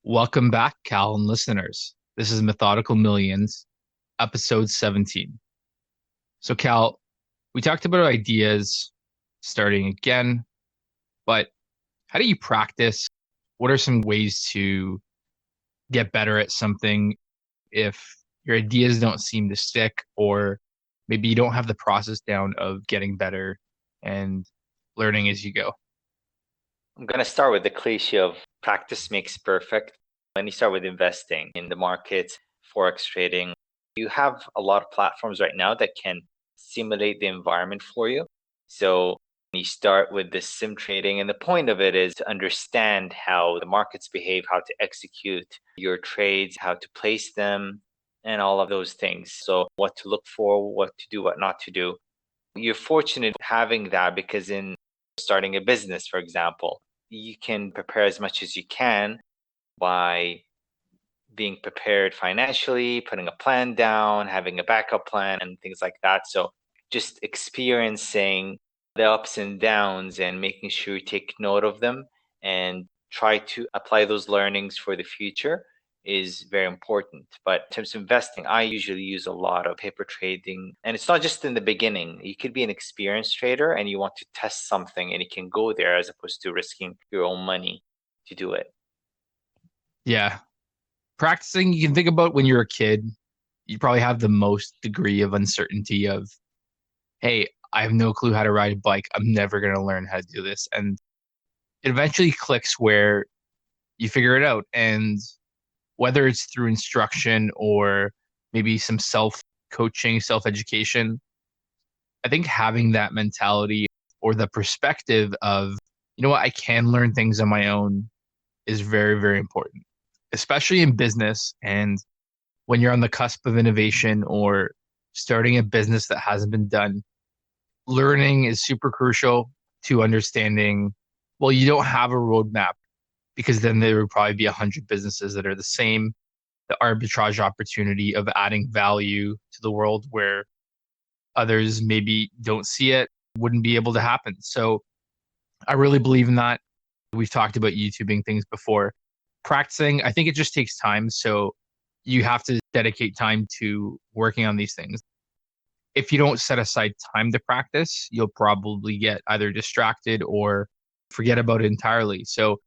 Welcome back, Cal and listeners. This is Methodical Millions, episode 17. So, Cal, we talked about ideas starting again, but how do you practice? What are some ways to get better at something if your ideas don't seem to stick, or maybe you don't have the process down of getting better and learning as you go? I'm going to start with the cliche of practice makes perfect. When you start with investing in the markets, forex trading, you have a lot of platforms right now that can simulate the environment for you. So you start with the sim trading, and the point of it is to understand how the markets behave, how to execute your trades, how to place them, and all of those things. So what to look for, what to do, what not to do. You're fortunate having that because in starting a business, for example, you can prepare as much as you can by being prepared financially, putting a plan down, having a backup plan, and things like that. So just experiencing the ups and downs and making sure you take note of them and try to apply those learnings for the future is very important. But in terms of investing, I usually use a lot of paper trading. And it's not just in the beginning. You could be an experienced trader and you want to test something and you can go there as opposed to risking your own money to do it. Yeah, practicing, you can think about when you're a kid, you probably have the most degree of uncertainty of, hey, I have no clue how to ride a bike. I'm never going to learn how to do this. And it eventually clicks where you figure it out. And whether it's through instruction or maybe some self coaching, self education, I think having that mentality or the perspective of, you know what, I can learn things on my own is very, very important, especially in business and when you're on the cusp of innovation or starting a business that hasn't been done. Learning is super crucial to understanding. Well, you don't have a roadmap because then there would probably be 100 businesses that are the same. The arbitrage opportunity of adding value to the world where others maybe don't see it wouldn't be able to happen. So I really believe in that. We've talked about YouTubing things before. Practicing, I think it just takes time. So you have to dedicate time to working on these things. If you don't set aside time to practice, you'll probably get either distracted or forget about it entirely. So,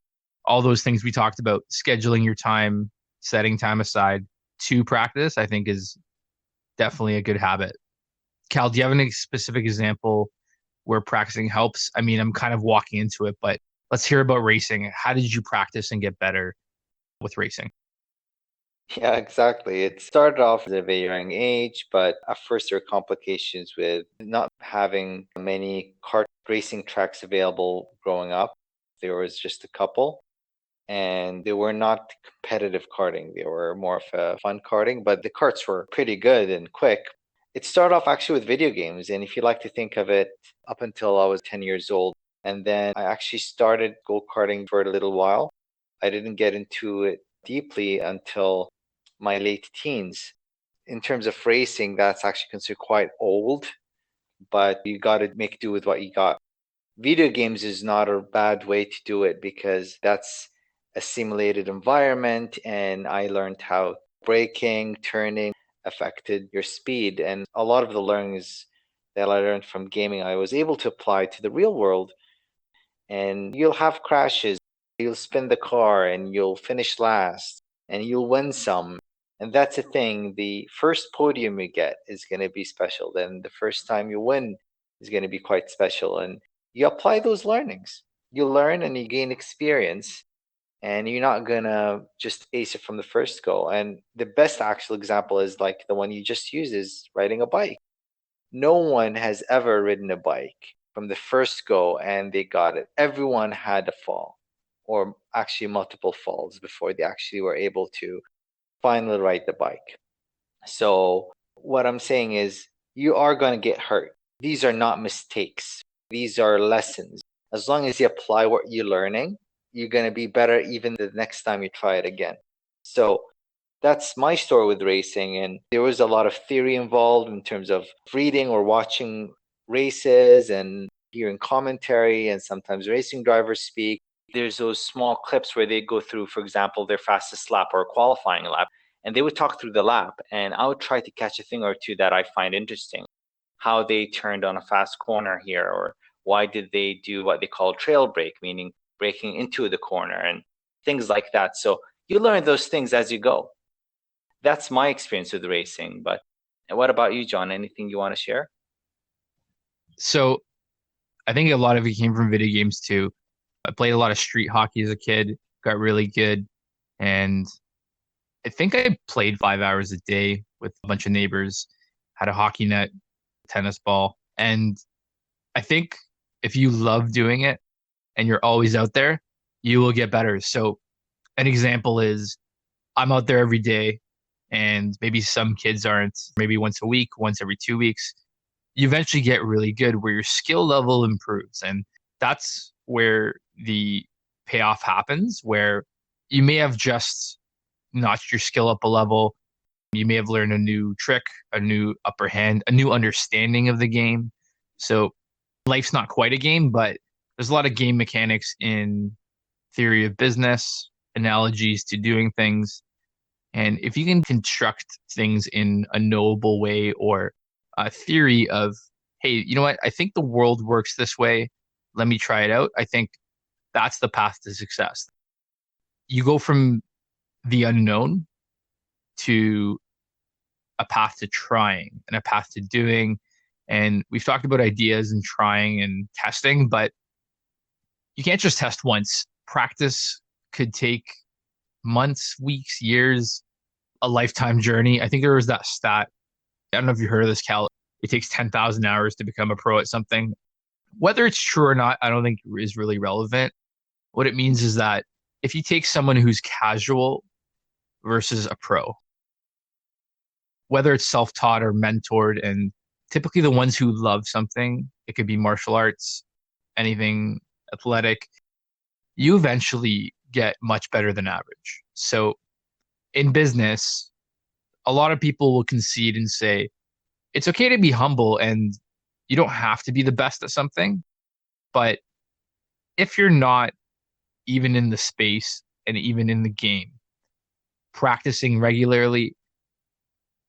all those things we talked about, scheduling your time, setting time aside to practice, I think is definitely a good habit. Cal, do you have any specific example where practicing helps? I mean, I'm kind of walking into it, but let's hear about racing. How did you practice and get better with racing? Yeah, exactly. It started off at a very young age, but at first there were complications with not having many kart racing tracks available growing up. There was just a couple, and they were not competitive karting. They were more of a fun karting, but the karts were pretty good and quick. It started off actually with video games, and if you like to think of it, up until I was 10 years old, and then I actually started go-karting for a little while. I didn't get into it deeply until my late teens. In terms of racing, that's actually considered quite old, but you got to make do with what you got. Video games is not a bad way to do it because that's a simulated environment, and I learned how braking, turning affected your speed. And a lot of the learnings that I learned from gaming, I was able to apply to the real world. And you'll have crashes, you'll spin the car, and you'll finish last, and you'll win some. And that's the thing. The first podium you get is going to be special. Then the first time you win is going to be quite special. And you apply those learnings. You learn and you gain experience, and you're not going to just ace it from the first go. And the best actual example is like the one you just used is riding a bike. No one has ever ridden a bike from the first go and they got it. Everyone had a fall, or actually multiple falls before they actually were able to finally ride the bike. So, what I'm saying is, you are going to get hurt. These are not mistakes, these are lessons. As long as you apply what you're learning, you're going to be better even the next time you try it again. So, that's my story with racing. And there was a lot of theory involved in terms of reading or watching races and hearing commentary and sometimes racing drivers speak. there's those small clips where they go through, for example, their fastest lap or qualifying lap, and they would talk through the lap, and I would try to catch a thing or two that I find interesting. How they turned on a fast corner here, or why did they do what they call trail brake, meaning braking into the corner and things like that. So you learn those things as you go. That's my experience with racing. But what about you, John? Anything you want to share? So I think a lot of it came from video games too. I played a lot of street hockey as a kid, got really good, and I think I played 5 hours a day with a bunch of neighbors, had a hockey net, tennis ball, and I think if you love doing it and you're always out there, you will get better. So an example is I'm out there every day, and maybe some kids aren't, maybe once a week, once every 2 weeks. You eventually get really good where your skill level improves. And that's where the payoff happens, where you may have just notched your skill up a level. You may have learned a new trick, a new upper hand, a new understanding of the game. So life's not quite a game, but there's a lot of game mechanics in theory of business, analogies to doing things. And if you can construct things in a knowable way or a theory of, hey, you know what? I think the world works this way. Let me try it out. I think that's the path to success. You go from the unknown to a path to trying and a path to doing. And we've talked about ideas and trying and testing, but you can't just test once. Practice could take months, weeks, years, a lifetime journey. I think there was that stat. I don't know if you heard of this, Cal. It takes 10,000 hours to become a pro at something. Whether it's true or not, I don't think is really relevant. What it means is that if you take someone who's casual versus a pro, whether it's self-taught or mentored, and typically the ones who love something, it could be martial arts, anything athletic, you eventually get much better than average. So in business, a lot of people will concede and say, it's okay to be humble and you don't have to be the best at something. But if you're not even in the space and even in the game, practicing regularly,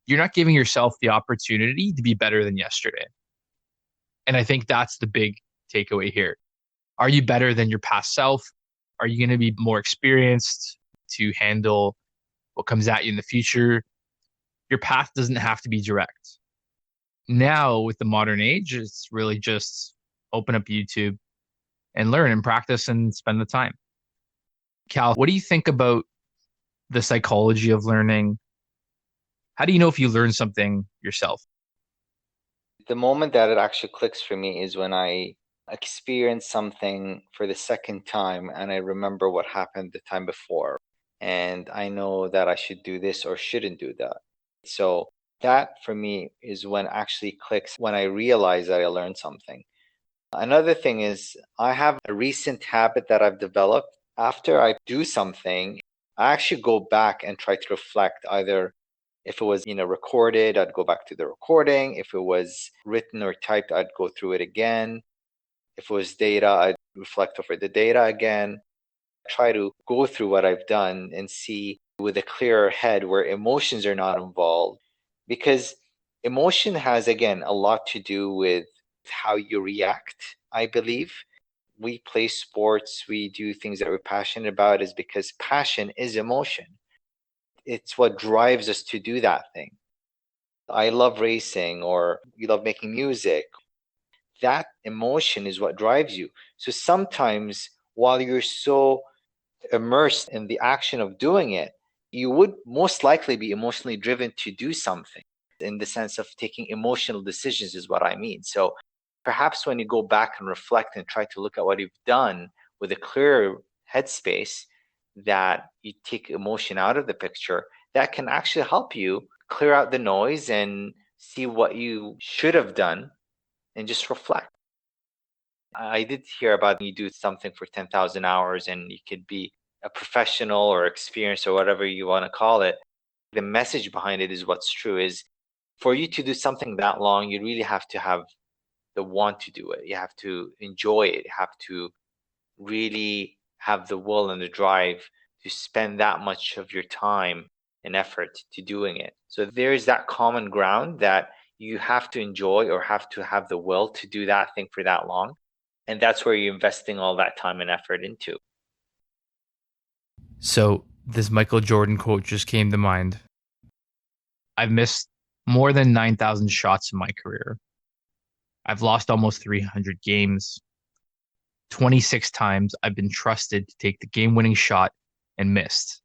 you're not giving yourself the opportunity to be better than yesterday. And I think that's the big takeaway here. Are you better than your past self? Are you going to be more experienced to handle what comes at you in the future? Your path doesn't have to be direct. Now, with the modern age, it's really just open up YouTube and learn and practice and spend the time. Cal, what do you think about the psychology of learning? How do you know if you learn something yourself? The moment that it actually clicks for me is when I experience something for the second time and I remember what happened the time before. And I know that I should do this or shouldn't do that. So that for me is when actually clicks, when I realize that I learned something. Another thing is I have a recent habit that I've developed. After I do something, I actually go back and try to reflect either if it was, recorded, I'd go back to the recording. If it was written or typed, I'd go through it again. If it was data, I'd reflect over the data again. Try to go through what I've done and see with a clearer head where emotions are not involved. Because emotion has, again, a lot to do with how you react, I believe. We play sports, we do things that we're passionate about is because passion is emotion. It's what drives us to do that thing. I love racing, or you love making music. That emotion is what drives you. So sometimes while you're so immersed in the action of doing it, you would most likely be emotionally driven to do something in the sense of taking emotional decisions is what I mean. So perhaps when you go back and reflect and try to look at what you've done with a clearer headspace, that you take emotion out of the picture, that can actually help you clear out the noise and see what you should have done and just reflect. I did hear about you do something for 10,000 hours and you could be a professional or experienced or whatever you want to call it. The message behind it is what's true is for you to do something that long, you really have to have the want to do it. You have to enjoy it. You have to really have the will and the drive to spend that much of your time and effort to doing it. So there's that common ground that you have to enjoy or have to have the will to do that thing for that long. And that's where you're investing all that time and effort into. So this Michael Jordan quote just came to mind. I've missed more than 9,000 shots in my career. I've lost almost 300 games. 26 times I've been trusted to take the game-winning shot and missed.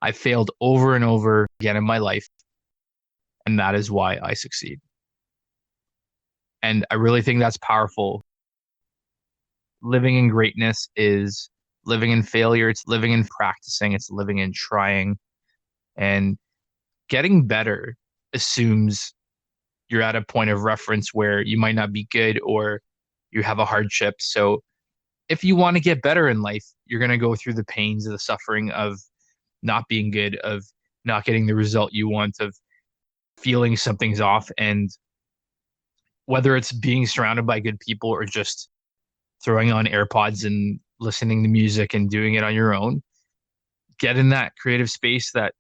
I failed over and over again in my life, and that is why I succeed. And I really think that's powerful. Living in greatness is living in failure, it's living in practicing, it's living in trying. And getting better assumes you're at a point of reference where you might not be good or you have a hardship. So if you want to get better in life, you're going to go through the pains of the suffering of not being good, of not getting the result you want, of feeling something's off. And whether it's being surrounded by good people or just throwing on AirPods and listening to music and doing it on your own, get in that creative space, that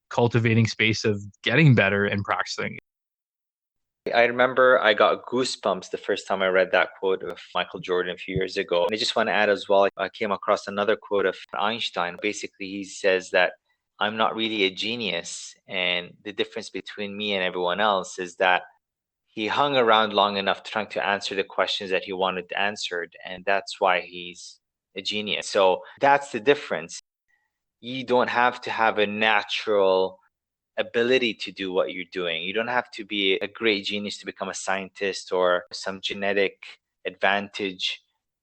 cultivating space of getting better and practicing. I remember I got goosebumps the first time I read that quote of Michael Jordan a few years ago. And I just want to add as well, I came across another quote of Einstein. Basically, he says that I'm not really a genius. And the difference between me and everyone else is that he hung around long enough trying to answer the questions that he wanted answered. And that's why he's a genius. So that's the difference. You don't have to have a natural ability to do what you're doing. You don't have to be a great genius to become a scientist or some genetic advantage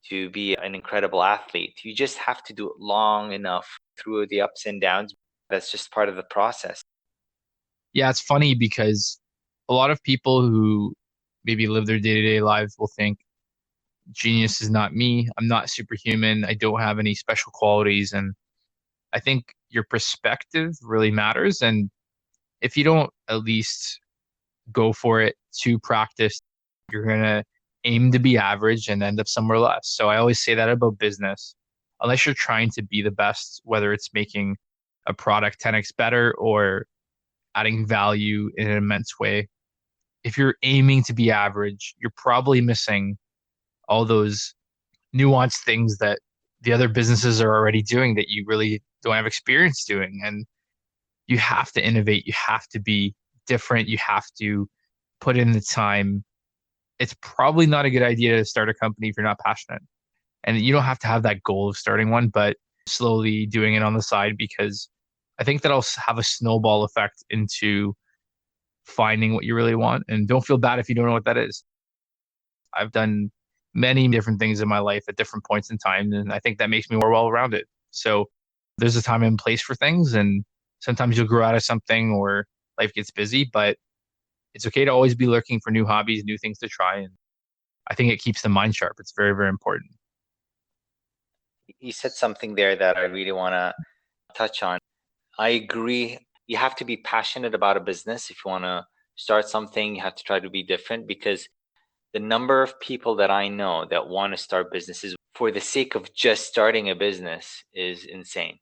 to be an incredible athlete. You just have to do it long enough through the ups and downs. That's just part of the process. Yeah, it's funny because a lot of people who maybe live their day-to-day lives will think genius is not me. I'm not superhuman. I don't have any special qualities. And I think your perspective really matters. And if you don't at least go for it to practice, you're going to aim to be average and end up somewhere less. So I always say that about business. Unless you're trying to be the best, whether it's making a product 10x better or adding value in an immense way, if you're aiming to be average, you're probably missing all those nuanced things that the other businesses are already doing that you really don't have experience doing. And you have to innovate. You have to be different. You have to put in the time. It's probably not a good idea to start a company if you're not passionate. And you don't have to have that goal of starting one, but slowly doing it on the side, because I think that'll have a snowball effect into finding what you really want. And don't feel bad if you don't know what that is. I've done many different things in my life at different points in time, and I think that makes me more well-rounded. So there's a time and place for things, and sometimes you'll grow out of something or life gets busy, but it's okay to always be looking for new hobbies, new things to try. And I think it keeps the mind sharp. It's very, very important. You said something there that I really want to touch on. I agree. You have to be passionate about a business. If you want to start something, you have to try to be different, because the number of people that I know that want to start businesses for the sake of just starting a business is insane.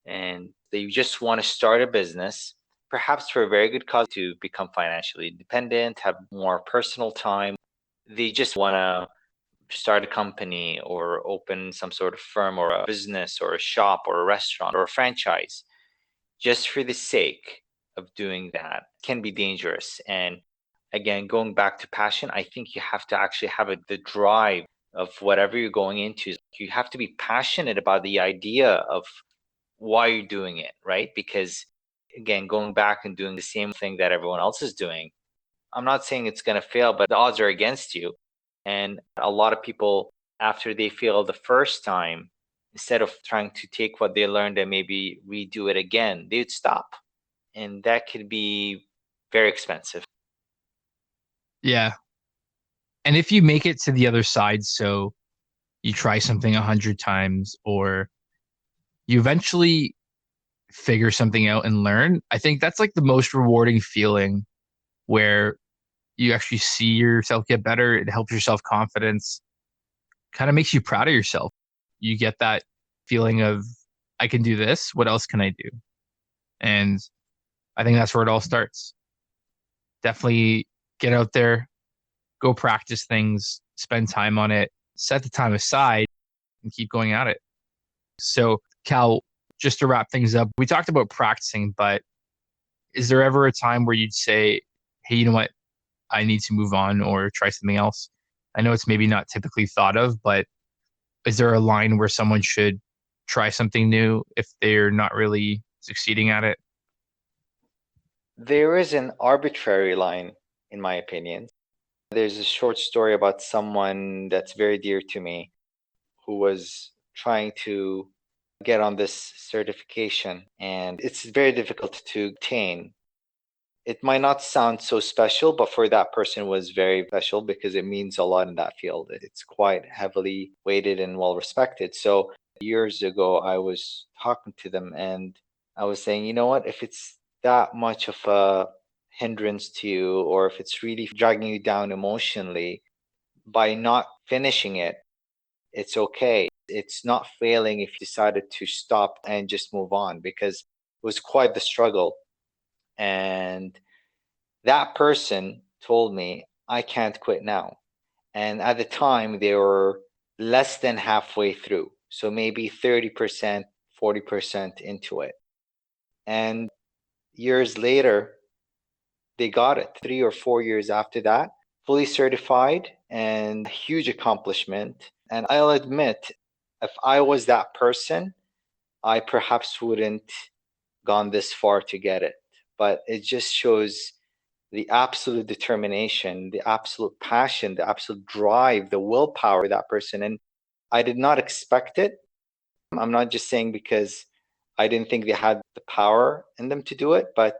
And they just want to start a business, perhaps for a very good cause, to become financially independent, have more personal time. They just want to start a company or open some sort of firm or a business or a shop or a restaurant or a franchise just for the sake of doing that can be dangerous. And again, going back to passion, I think you have to actually have the drive of whatever you're going into. You have to be passionate about the idea of why you're doing it, right? Because again, going back and doing the same thing that everyone else is doing, I'm not saying it's going to fail, but the odds are against you. And a lot of people, after they fail the first time, instead of trying to take what they learned and maybe redo it again, they would stop. And that could be very expensive. Yeah. And if you make it to the other side, so you try something 100 times or you eventually figure something out and learn, I think that's like the most rewarding feeling, where you actually see yourself get better. It helps your self confidence, kind of makes you proud of yourself. You get that feeling of, I can do this. What else can I do? And I think that's where it all starts. Definitely get out there, go practice things, spend time on it, set the time aside, and keep going at it. So, Cal, just to wrap things up, we talked about practicing, but is there ever a time where you'd say, hey, you know what? I need to move on or try something else? I know it's maybe not typically thought of, but is there a line where someone should try something new if they're not really succeeding at it? There is an arbitrary line, in my opinion. There's a short story about someone that's very dear to me who was trying to get on this certification, and it's very difficult to obtain. It might not sound so special, but for that person it was very special because it means a lot in that field. It's quite heavily weighted and well respected. So years ago, I was talking to them and I was saying, you know what, if it's that much of a hindrance to you, or if it's really dragging you down emotionally, by not finishing it, it's okay. It's not failing if you decided to stop and just move on, because it was quite the struggle. And that person told me, I can't quit now. And at the time, they were less than halfway through. So maybe 30%, 40% into it. And years later, they got it 3 or 4 years after that, fully certified, and a huge accomplishment. And I'll admit, if I was that person, I perhaps wouldn't gone this far to get it. But it just shows the absolute determination, the absolute passion, the absolute drive, the willpower of that person. And I did not expect it. I'm not just saying because I didn't think they had the power in them to do it, but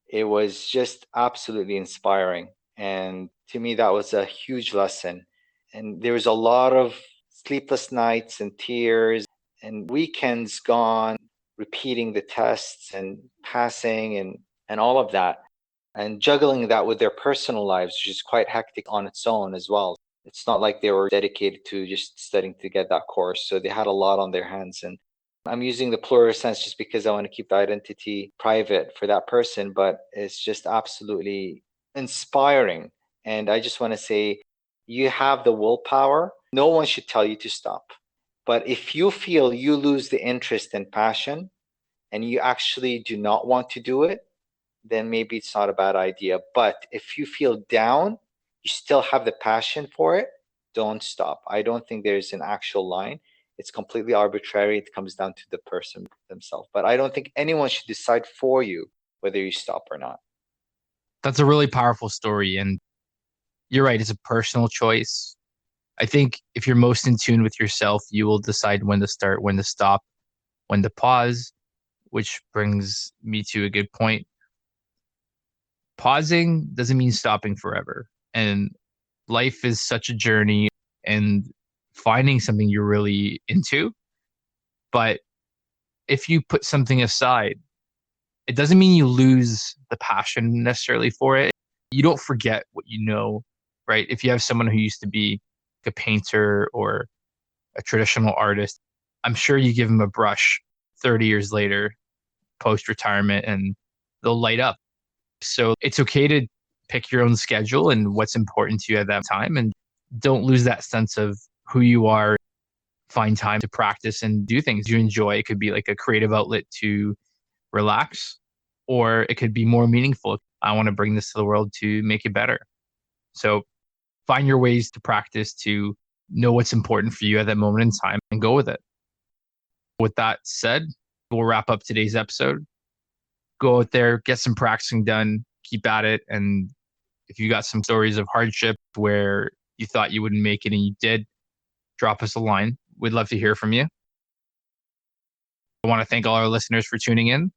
it was just absolutely inspiring. And to me, that was a huge lesson. And there was a lot of sleepless nights and tears and weekends gone repeating the tests and passing and all of that, and juggling that with their personal lives, which is quite hectic on its own as well. It's not like they were dedicated to just studying to get that course. So they had a lot on their hands. And I'm using the plural sense just because I want to keep the identity private for that person, but it's just absolutely inspiring. And I just want to say, you have the willpower. No one should tell you to stop. But if you feel you lose the interest and passion and you actually do not want to do it, then maybe it's not a bad idea. But if you feel down, you still have the passion for it, don't stop. I don't think there's an actual line. It's completely arbitrary. It comes down to the person themselves. But I don't think anyone should decide for you whether you stop or not. That's a really powerful story. And you're right, it's a personal choice. I think if you're most in tune with yourself, you will decide when to start, when to stop, when to pause, which brings me to a good point. Pausing doesn't mean stopping forever. And life is such a journey, and finding something you're really into. But if you put something aside, it doesn't mean you lose the passion necessarily for it. You don't forget what you know, right? If you have someone who used to be a painter or a traditional artist, I'm sure you give them a brush 30 years later, post retirement, and they'll light up. So it's okay to pick your own schedule and what's important to you at that time, and don't lose that sense of who you are. Find time to practice and do things you enjoy. It could be like a creative outlet to relax, or it could be more meaningful. I want to bring this to the world to make it better. So find your ways to practice, to know what's important for you at that moment in time, and go with it. With that said, we'll wrap up today's episode. Go out there, get some practicing done, keep at it. And if you got some stories of hardship where you thought you wouldn't make it and you did, drop us a line. We'd love to hear from you. I want to thank all our listeners for tuning in.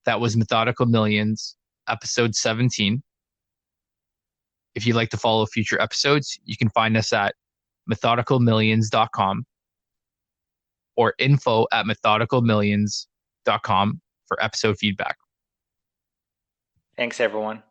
That was Methodical Millions, episode 17. If you'd like to follow future episodes, you can find us at methodicalmillions.com or info@methodicalmillions.com for episode feedback. Thanks, everyone.